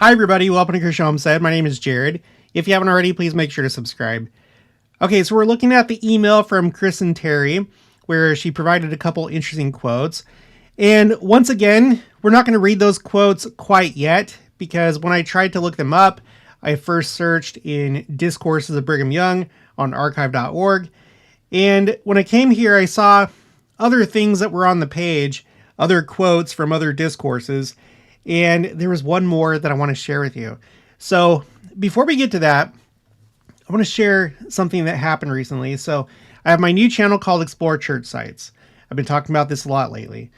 Hi everybody, welcome to Christian Homestead. My name is Jared. If you haven't already, please make sure to subscribe. Okay, so we're looking at the email from Chris and Terry, where she provided a couple interesting quotes. And once again, we're not going to read those quotes quite yet, because when I tried to look them up, I first searched in Discourses of Brigham Young on archive.org. And when I came here, I saw other things that were on the page, other quotes from other discourses, and there was one more that I want to share with you. So before we get to that, I want to share something that happened recently. So I have my new channel called Explore Church Sites. I've been talking about this a lot lately.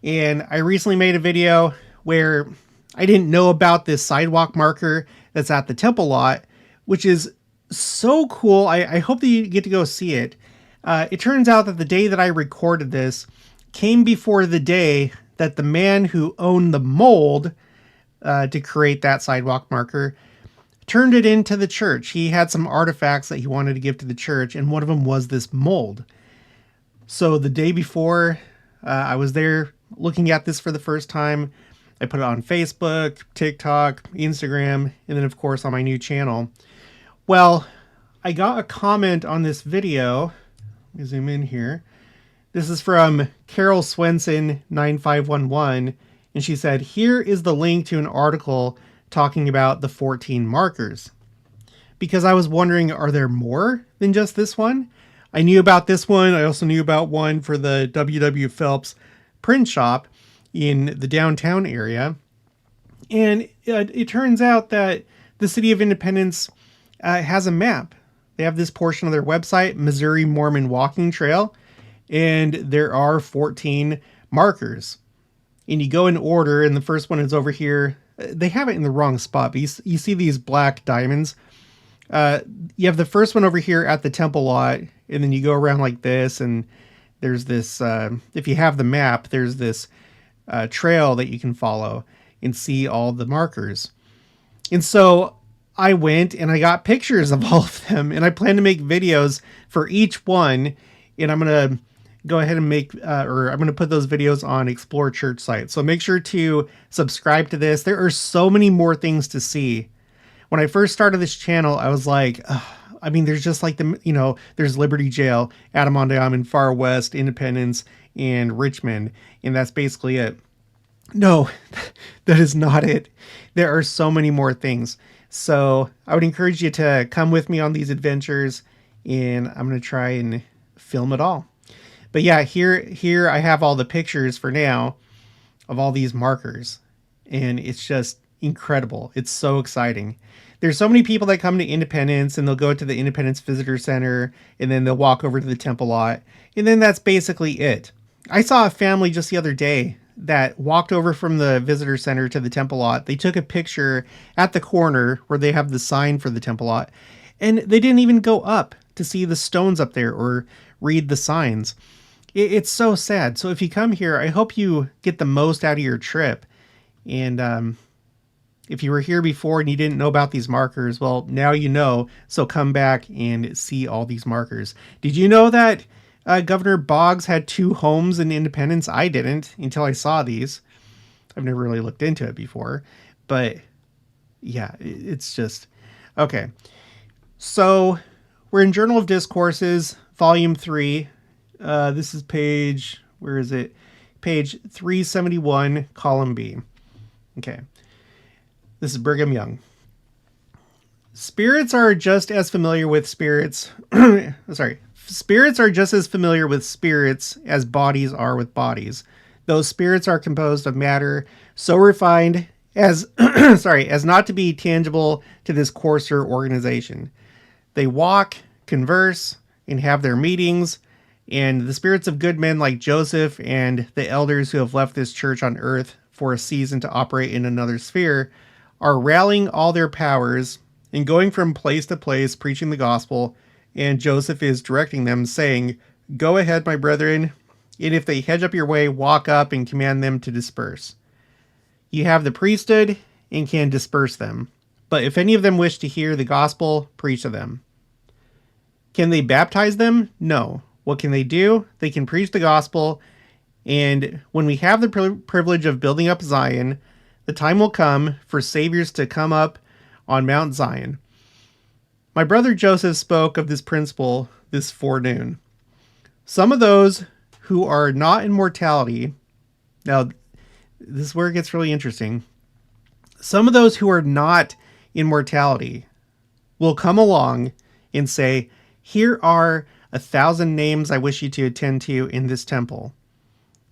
And I recently made a video where I didn't know about this sidewalk marker that's at the temple lot, which is so cool. I hope that you get to go see it. It turns out that the day that I recorded this came before the day that the man who owned the mold to create that sidewalk marker turned it into the church. He had some artifacts that he wanted to give to the church, and one of them was this mold. So the day before I was there looking at this for the first time, I put it on Facebook, TikTok, Instagram, and then of course on my new channel. Well, I got a comment on this video. Let me zoom in here. This is from Carol Swenson 9511, and she said, "Here is the link to an article talking about the 14 markers." Because I was wondering, are there more than just this one? I knew about this one. I also knew about one for the W.W. Phelps print shop in the downtown area. And it turns out that the City of Independence has a map. They have this portion of their website, Missouri Mormon Walking Trail, and there are 14 markers. And you go in order, and the first one is over here. They have it in the wrong spot, but you see these black diamonds. You have the first one over here at the temple lot, and then you go around like this, and there's this, if you have the map, there's this trail that you can follow and see all the markers. And so I went and I got pictures of all of them, and I plan to make videos for each one, and I'm going to go ahead and make, I'm going to put those videos on Explore Church Site. So make sure to subscribe to this. There are so many more things to see. When I first started this channel, I was like, there's just like there's Liberty Jail, Adirondack, Far West, Independence, and Richmond. And that's basically it. No, that is not it. There are so many more things. So I would encourage you to come with me on these adventures, and I'm going to try and film it all. But yeah, here I have all the pictures for now of all these markers, and it's just incredible. It's so exciting. There's so many people that come to Independence, and they'll go to the Independence Visitor Center, and then they'll walk over to the temple lot, and then that's basically it. I saw a family just the other day that walked over from the visitor center to the temple lot. They took a picture at the corner where they have the sign for the temple lot, and they didn't even go up to see the stones up there or read the signs. It's so sad. So if you come here, I hope you get the most out of your trip. And if you were here before and you didn't know about these markers, well, now you know. So come back and see all these markers. Did you know that Governor Boggs had 2 homes in Independence? I didn't until I saw these. I've never really looked into it before. But yeah, it's just... Okay. So we're in Journal of Discourses, Volume 3. This is page, where is it? Page 371, column B. Okay. This is Brigham Young. Spirits are just as familiar with spirits. Spirits are just as familiar with spirits as bodies are with bodies. Those spirits are composed of matter so refined as, as not to be tangible to this coarser organization. They walk, converse, and have their meetings. And the spirits of good men like Joseph and the elders who have left this church on earth for a season to operate in another sphere are rallying all their powers and going from place to place preaching the gospel. And Joseph is directing them, saying, "Go ahead, my brethren, and if they hedge up your way, walk up and command them to disperse. You have the priesthood and can disperse them. But if any of them wish to hear the gospel, preach to them. Can they baptize them? No. What can they do? They can preach the gospel. And when we have the privilege of building up Zion, The time will come for saviors to come up on Mount Zion. My brother Joseph spoke of this principle this forenoon. Some of those who are not in mortality, now this is where it gets really interesting. Some of those who are not in mortality will come along and say, here are 1,000 names I wish you to attend to in this temple.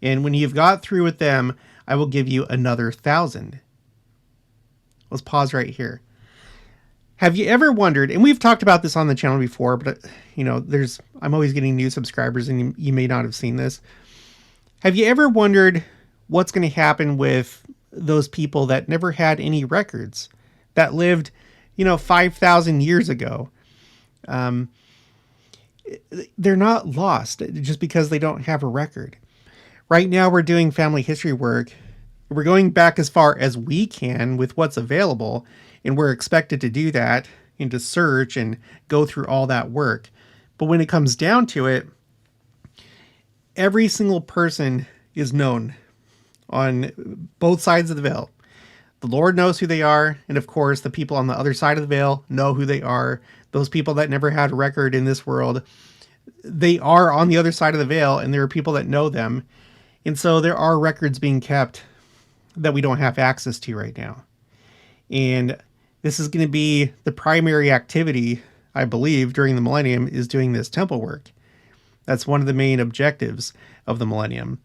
And when you've got through with them, I will give you another 1,000. Let's pause right here. Have you ever wondered, and we've talked about this on the channel before, but I'm always getting new subscribers and you may not have seen this. Have you ever wondered what's going to happen with those people that never had any records, that lived, 5,000 years ago? They're not lost just because they don't have a record. Right now we're doing family history work. We're going back as far as we can with what's available, and we're expected to do that and to search and go through all that work. But when it comes down to it, every single person is known on both sides of the veil. The Lord knows who they are, and of course the people on the other side of the veil know who they are. Those people that never had a record in this world, they are on the other side of the veil, and there are people that know them. And so there are records being kept that we don't have access to right now. And this is going to be the primary activity, I believe, during the millennium, is doing this temple work. That's one of the main objectives of the millennium,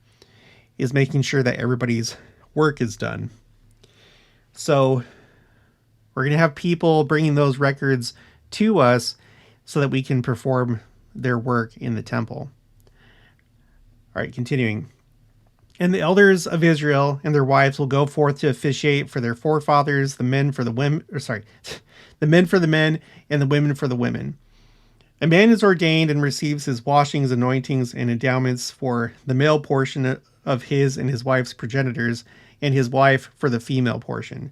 is making sure that everybody's work is done. So we're going to have people bringing those records to us so that we can perform their work in the temple. All right, continuing. And the elders of Israel and their wives will go forth to officiate for their forefathers, the men for the women, the men for the men and the women for the women. A man is ordained and receives his washings, anointings, and endowments for the male portion of his and his wife's progenitors, and his wife for the female portion.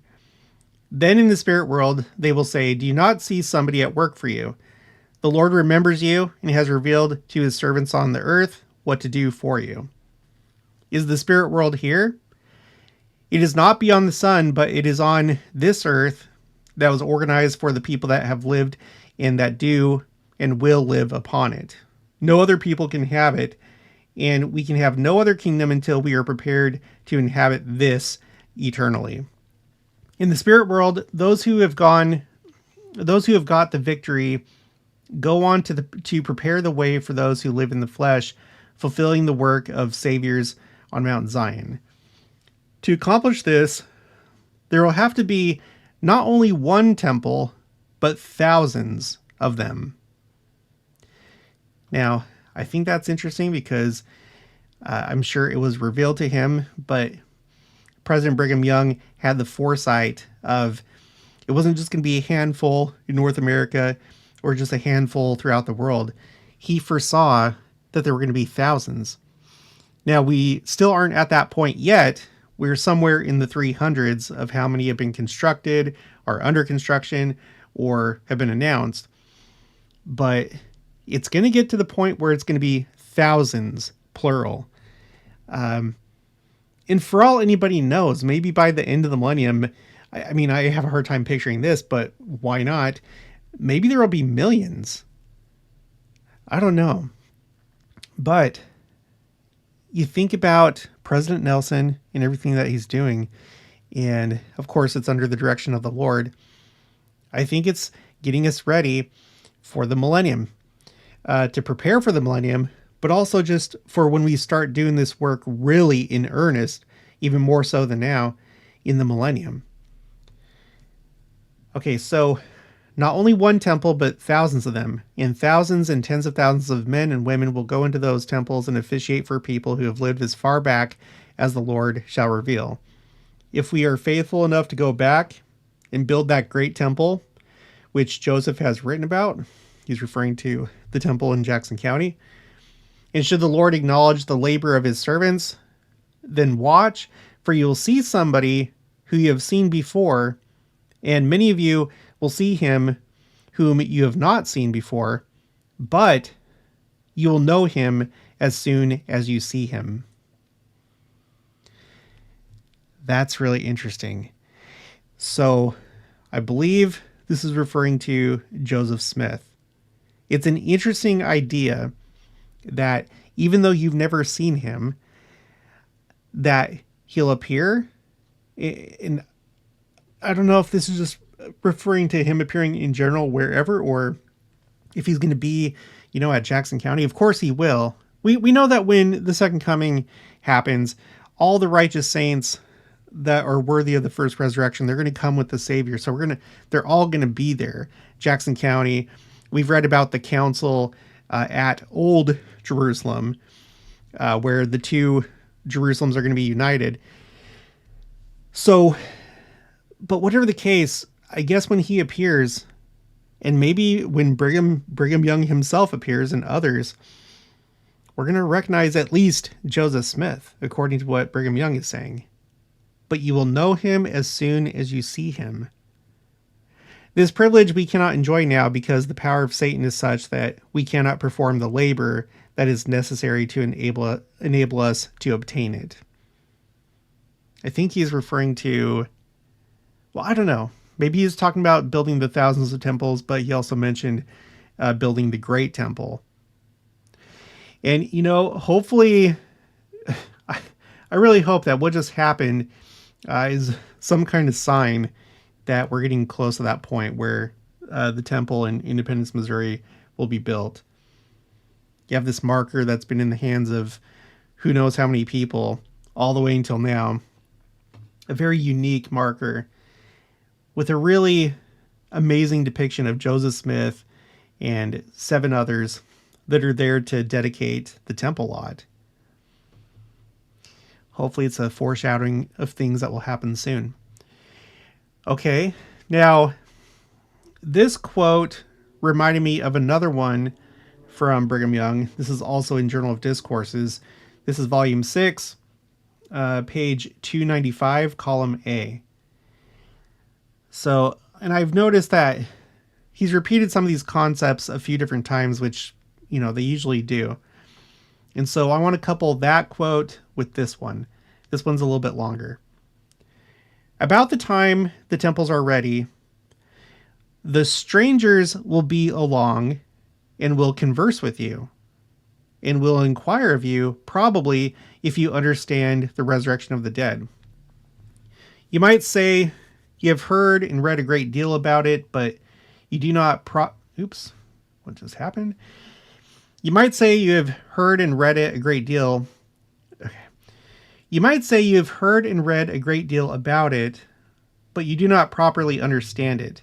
Then in the spirit world, they will say, do you not see somebody at work for you? The Lord remembers you and has revealed to his servants on the earth what to do for you. Is the spirit world here? It is not beyond the sun, but it is on this earth that was organized for the people that have lived and that do and will live upon it. No other people can have it, and we can have no other kingdom until we are prepared to inhabit this eternally. In the spirit world, those who have got the victory go on to prepare the way for those who live in the flesh, fulfilling the work of saviors on Mount Zion. To accomplish this, there will have to be not only one temple, but thousands of them. Now, I think that's interesting because I'm sure it was revealed to him, but President Brigham Young had the foresight of it wasn't just going to be a handful in North America or just a handful throughout the world. He foresaw that there were going to be thousands. Now, we still aren't at that point yet. We're somewhere in the 300s of how many have been constructed, are under construction, or have been announced. But it's going to get to the point where it's going to be thousands, plural. And for all anybody knows, maybe by the end of the millennium, I mean, I have a hard time picturing this, but why not? Maybe there will be millions. I don't know. But you think about President Nelson and everything that he's doing, and of course it's under the direction of the Lord. I think it's getting us ready for the millennium, to prepare for the millennium, but also just for when we start doing this work really in earnest, even more so than now, in the millennium. Okay, so not only one temple, but thousands of them, and thousands and tens of thousands of men and women will go into those temples and officiate for people who have lived as far back as the Lord shall reveal. If we are faithful enough to go back and build that great temple, which Joseph has written about, he's referring to the temple in Jackson County, and should the Lord acknowledge the labor of his servants, then watch, for you will see somebody who you have seen before, and many of you will see him whom you have not seen before, but you will know him as soon as you see him. That's really interesting. So I believe this is referring to Joseph Smith. It's an interesting idea that even though you've never seen him, that he'll appear. And I don't know if this is just referring to him appearing in general wherever, or if he's going to be, at Jackson County. Of course he will. We know that when the second coming happens, all the righteous saints that are worthy of the first resurrection, they're going to come with the Savior. So they're all going to be there. Jackson County. We've read about the council at Old Jerusalem, where the two Jerusalems are going to be united. So, but whatever the case, I guess when he appears, and maybe when Brigham Young himself appears and others, we're going to recognize at least Joseph Smith, according to what Brigham Young is saying. But you will know him as soon as you see him. This privilege we cannot enjoy now because the power of Satan is such that we cannot perform the labor that is necessary to enable us to obtain it. I think he's referring to, well, I don't know. Maybe he's talking about building the thousands of temples, but he also mentioned building the great temple. And, hopefully, I really hope that what just happened is some kind of sign that we're getting close to that point where the temple in Independence, Missouri will be built. You have this marker that's been in the hands of who knows how many people all the way until now. A very unique marker with a really amazing depiction of Joseph Smith and 7 others that are there to dedicate the temple lot. Hopefully it's a foreshadowing of things that will happen soon. Okay, now this quote reminded me of another one from Brigham Young. This is also in Journal of Discourses. This is volume 6, page 295, column A. So, and I've noticed that he's repeated some of these concepts a few different times, which, they usually do. And so I want to couple that quote with this one. This one's a little bit longer. About the time the temples are ready, the strangers will be along and will converse with you and will inquire of you, probably if you understand the resurrection of the dead. You might say you have heard and read a great deal about it, but you do not Oops, what just happened? You might say you have heard and read it a great deal. Okay. You might say you have heard and read a great deal about it, but you do not properly understand it.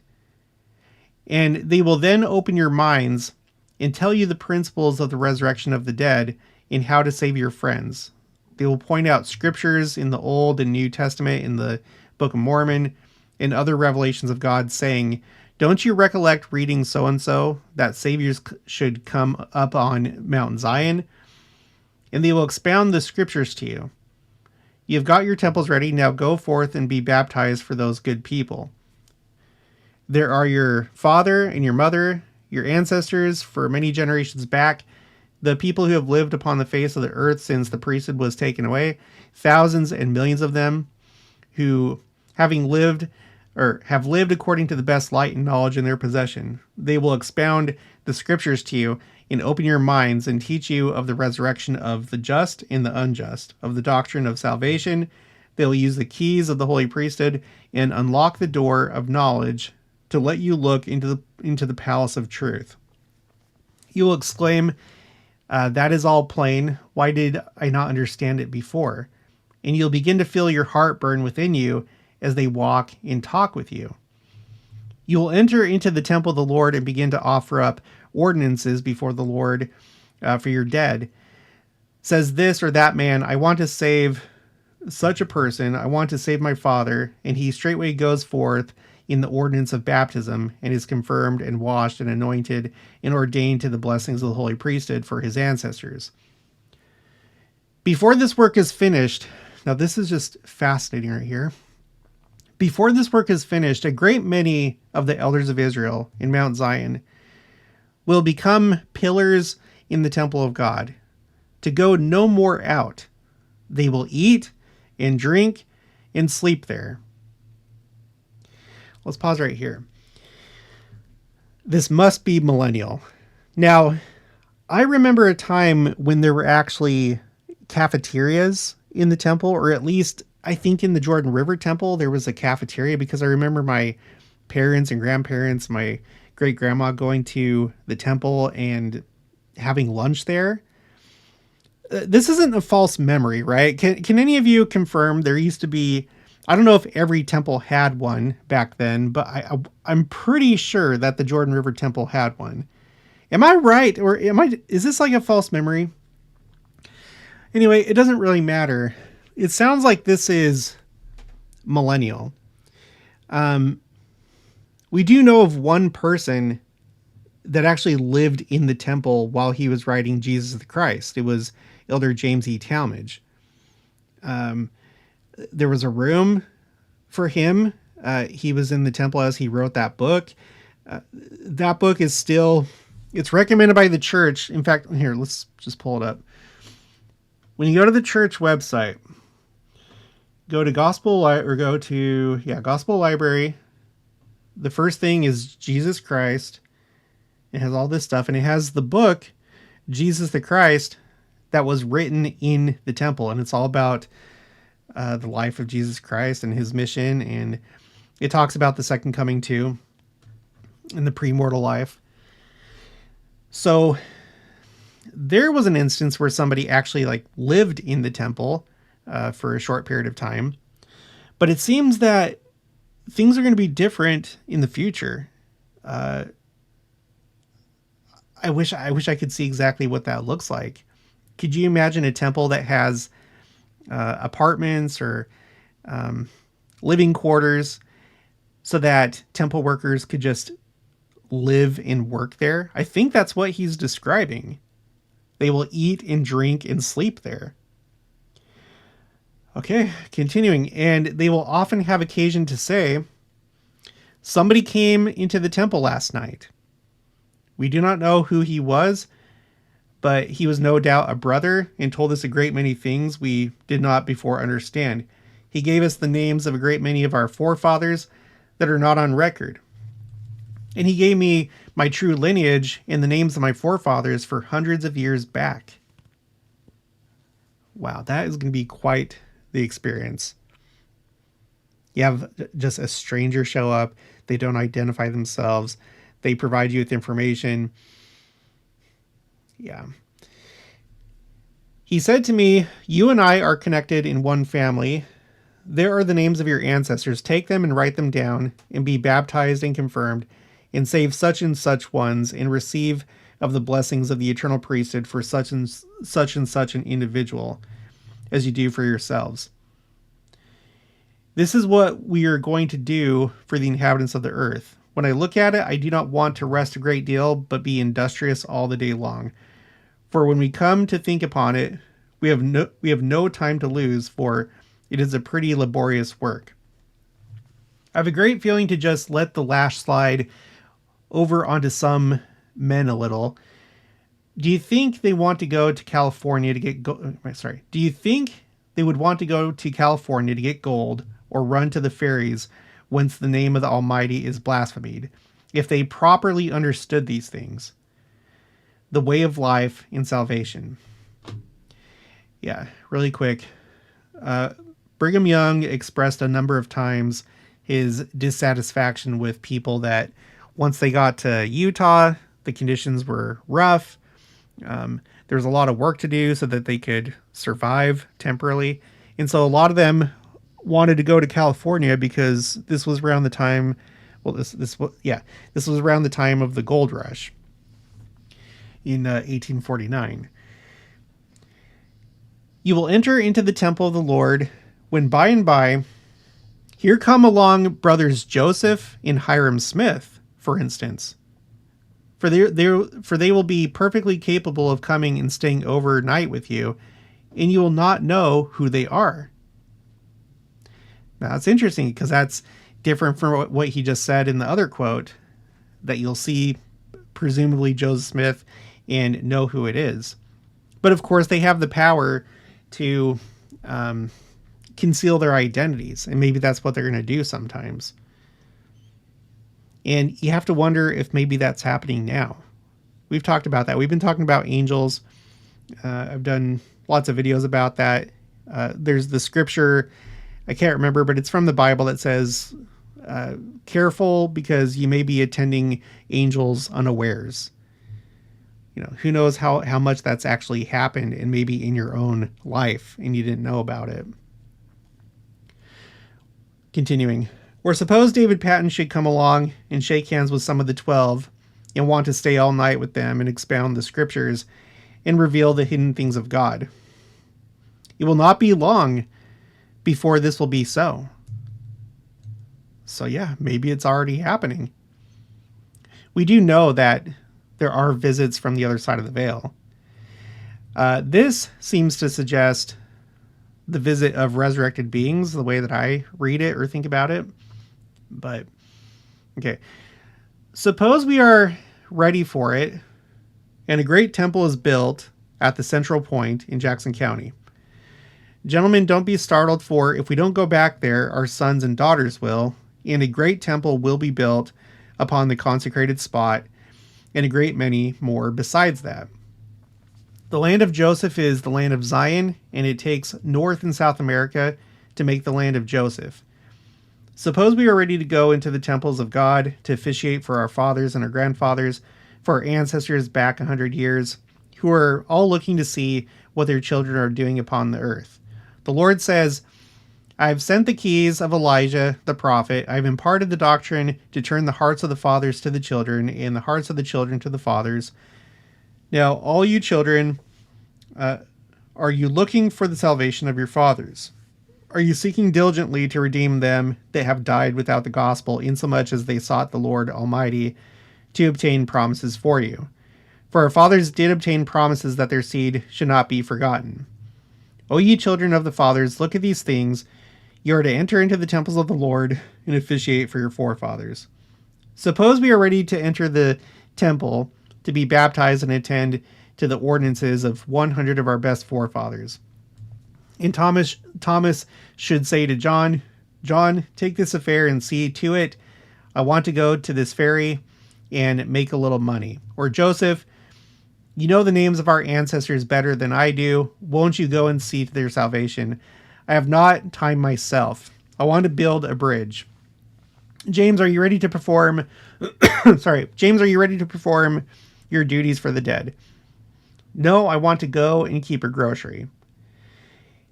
And they will then open your minds and tell you the principles of the resurrection of the dead and how to save your friends. They will point out scriptures in the Old and New Testament, in the Book of Mormon, and other revelations of God, saying, don't you recollect reading so-and-so, that saviors should come up on Mount Zion? And they will expound the scriptures to you. You have got your temples ready, now go forth and be baptized for those good people. There are your father and your mother, your ancestors for many generations back, the people who have lived upon the face of the earth since the priesthood was taken away, thousands and millions of them who, have lived according to the best light and knowledge in their possession. They will expound the scriptures to you and open your minds and teach you of the resurrection of the just and the unjust, of the doctrine of salvation. They will use the keys of the holy priesthood and unlock the door of knowledge to let you look into the palace of truth. You will exclaim, that is all plain. Why did I not understand it before? And you'll begin to feel your heart burn within you as they walk and talk with you. You will enter into the temple of the Lord and begin to offer up ordinances before the Lord for your dead. Says this or that man, I want to save such a person. I want to save my father. And he straightway goes forth in the ordinance of baptism and is confirmed and washed and anointed and ordained to the blessings of the holy priesthood for his ancestors. Before this work is finished, now this is just fascinating right here. Before this work is finished, a great many of the elders of Israel in Mount Zion will become pillars in the temple of God, to go no more out. They will eat and drink and sleep there. Let's pause right here. This must be millennial. Now, I remember a time when there were actually cafeterias in the temple, or at least I think in the Jordan River temple there was a cafeteria, because I remember my parents and grandparents, my great grandma going to the temple and having lunch there. This isn't a false memory, right? Can any of you confirm there used to be, I don't know if every temple had one back then, but I'm pretty sure that the Jordan River temple had one. Am I right? Or is this like a false memory? Anyway, it doesn't really matter. It sounds like this is millennial. We do know of one person that actually lived in the temple while he was writing Jesus the Christ. It was Elder James E. Talmage. There was a room for him. He was in the temple as he wrote that book. That book is still, it's recommended by the church. In fact, here, let's just pull it up. When you go to the church website, go to Gospel Library. The first thing is Jesus Christ. It has all this stuff, and it has the book, Jesus the Christ, that was written in the temple. And it's all about the life of Jesus Christ and his mission. And it talks about the second coming too, and the pre-mortal life. So there was an instance where somebody actually lived in the temple for a short period of time. But it seems that things are going to be different in the future. I wish I could see exactly what that looks like. Could you imagine a temple that has apartments or living quarters so that temple workers could just live and work there? I think that's what he's describing. They will eat and drink and sleep there. Okay, continuing. And they will often have occasion to say, somebody came into the temple last night. We do not know who he was, but he was no doubt a brother and told us a great many things we did not before understand. He gave us the names of a great many of our forefathers that are not on record. And he gave me my true lineage and the names of my forefathers for hundreds of years back. Wow, that is going to be quite the experience. You have just a stranger show up. They don't identify themselves. They provide you with information. Yeah. He said to me, you and I are connected in one family. There are the names of your ancestors. Take them and write them down and be baptized and confirmed and save such and such ones and receive of the blessings of the eternal priesthood for such and such an individual as you do for yourselves. This is what we are going to do for the inhabitants of the earth. When I look at it, I do not want to rest a great deal, but be industrious all the day long. For when we come to think upon it, we have no time to lose, for it is a pretty laborious work. I have a great feeling to just let the lash slide over onto some men a little. Do you think they want to go to California to get Do you think they would want to go to California to get gold or run to the ferries whence the name of the Almighty is blasphemed, if they properly understood these things? The way of life and salvation. Yeah, really quick. Brigham Young expressed a number of times his dissatisfaction with people that once they got to Utah, the conditions were rough. There was a lot of work to do so that they could survive temporarily. And so a lot of them wanted to go to California because this was around the time, this was around the time of the gold rush in 1849. You will enter into the temple of the Lord when by and by here come along brothers Joseph and Hiram Smith, for instance. For they will be perfectly capable of coming and staying overnight with you, and you will not know who they are. Now, that's interesting because that's different from what he just said in the other quote, that you'll see presumably Joseph Smith and know who it is. But of course, they have the power to conceal their identities. And maybe that's what they're going to do sometimes. And you have to wonder if maybe that's happening now. We've talked about that. We've been talking about angels. I've done lots of videos about that. There's the scripture, I can't remember, but it's from the Bible that says, careful because you may be attending angels unawares. You know, who knows how much that's actually happened and maybe in your own life and you didn't know about it. Continuing. Or suppose David Patton should come along and shake hands with some of the 12 and want to stay all night with them and expound the scriptures and reveal the hidden things of God. It will not be long before this will be so. So yeah, maybe it's already happening. We do know that there are visits from the other side of the veil. This seems to suggest the visit of resurrected beings, the way that I read it or think about it. But, okay. Suppose we are ready for it, and a great temple is built at the central point in Jackson County. Gentlemen, don't be startled, for if we don't go back there, our sons and daughters will, and a great temple will be built upon the consecrated spot, and a great many more besides that. The land of Joseph is the land of Zion, and it takes North and South America to make the land of Joseph. Suppose we are ready to go into the temples of God to officiate for our fathers and our grandfathers, for our ancestors back 100 years, who are all looking to see what their children are doing upon the earth. The Lord says, I have sent the keys of Elijah the prophet. I have imparted the doctrine to turn the hearts of the fathers to the children and the hearts of the children to the fathers. Now, all you children, are you looking for the salvation of your fathers? Are you seeking diligently to redeem them that have died without the gospel, insomuch as they sought the Lord Almighty to obtain promises for you? For our fathers did obtain promises that their seed should not be forgotten. O ye children of the fathers, look at these things. You are to enter into the temples of the Lord and officiate for your forefathers. Suppose we are ready to enter the temple to be baptized and attend to the ordinances of 100 of our best forefathers. And Thomas should say to John, John, take this affair and see to it. I want to go to this ferry and make a little money. Or Joseph, you know the names of our ancestors better than I do. Won't you go and see to their salvation? I have not time myself. I want to build a bridge. James, are you ready to perform? James, are you ready to perform your duties for the dead? No, I want to go and keep a grocery.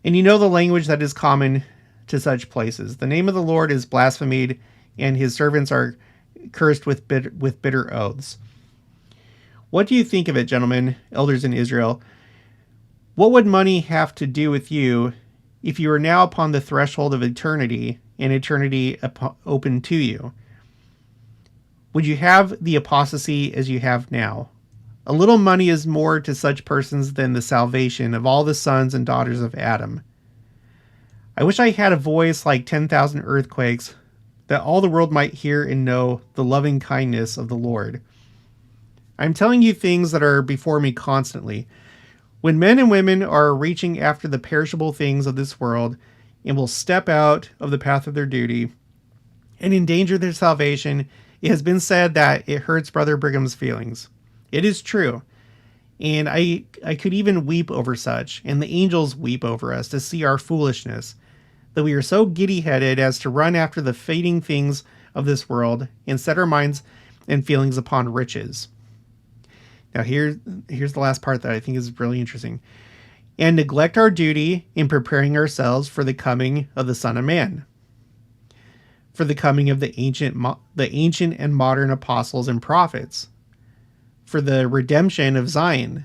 And you know the language that is common to such places. The name of the Lord is blasphemed, and his servants are cursed with bitter oaths. What do you think of it, gentlemen, elders in Israel? What would money have to do with you if you are now upon the threshold of eternity and eternity open to you? Would you have the apostasy as you have now? A little money is more to such persons than the salvation of all the sons and daughters of Adam. I wish I had a voice like 10,000 earthquakes, that all the world might hear and know the loving kindness of the Lord. I'm telling you things that are before me constantly. When men and women are reaching after the perishable things of this world and will step out of the path of their duty and endanger their salvation, it has been said that it hurts Brother Brigham's feelings. It is true. And I could even weep over such, and the angels weep over us to see our foolishness, that we are so giddy-headed as to run after the fading things of this world and set our minds and feelings upon riches. Now here's the last part that I think is really interesting. And neglect our duty in preparing ourselves for the coming of the Son of Man, for the coming of the ancient and modern apostles and prophets, for the redemption of Zion,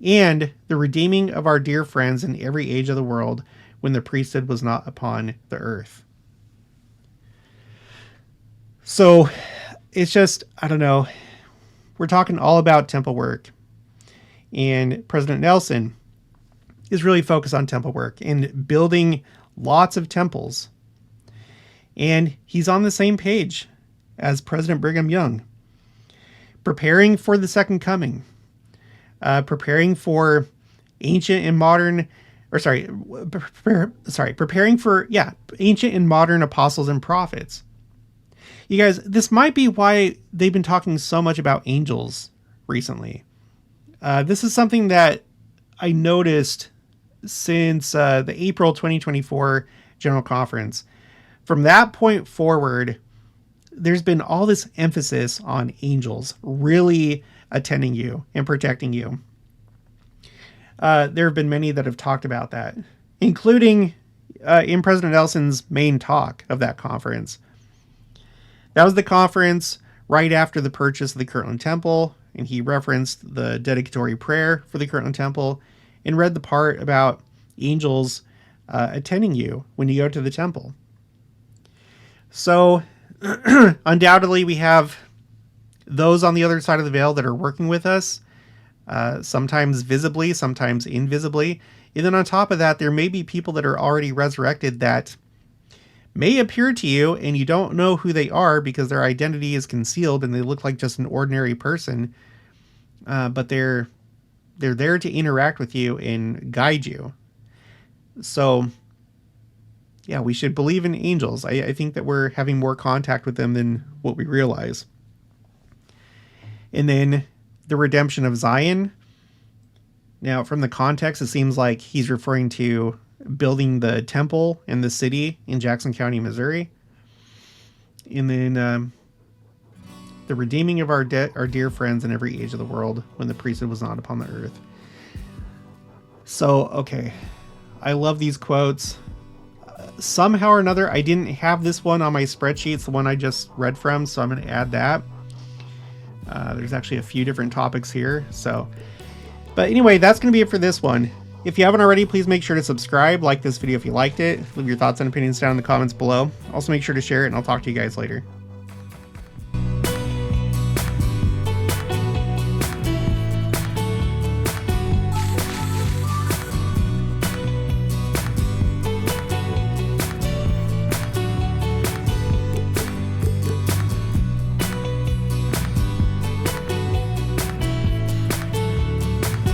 and the redeeming of our dear friends in every age of the world when the priesthood was not upon the earth. So it's just, I don't know, we're talking all about temple work, and President Nelson is really focused on temple work and building lots of temples. And he's on the same page as President Brigham Young, preparing for the second coming, preparing for ancient and modern preparing for, ancient and modern apostles and prophets. You guys, this might be why they've been talking so much about angels recently. This is something that I noticed since the April 2024 General Conference. From that point forward, there's been all this emphasis on angels really attending you and protecting you. There have been many that have talked about that, including in President Nelson's main talk of that conference. That was the conference right after the purchase of the Kirtland Temple, and he referenced the dedicatory prayer for the Kirtland Temple and read the part about angels attending you when you go to the temple. So undoubtedly we have those on the other side of the veil that are working with us, sometimes visibly, sometimes invisibly. And then on top of that, there may be people that are already resurrected that may appear to you and you don't know who they are because their identity is concealed and they look like just an ordinary person. But they're there to interact with you and guide you. So yeah, we should believe in angels. I think that we're having more contact with them than what we realize. And then the redemption of Zion. Now, from the context, it seems like he's referring to building the temple in the city in Jackson County, Missouri. And then the redeeming of our dear friends in every age of the world when the priesthood was not upon the earth. So, okay. I love these quotes. Somehow or another, I didn't have this one on my spreadsheet. It's the one I just read from, so I'm going to add that. There's actually a few different topics here. But anyway, that's going to be it for this one. If you haven't already, please make sure to subscribe, like this video if you liked it, leave your thoughts and opinions down in the comments below. Also make sure to share it, and I'll talk to you guys later.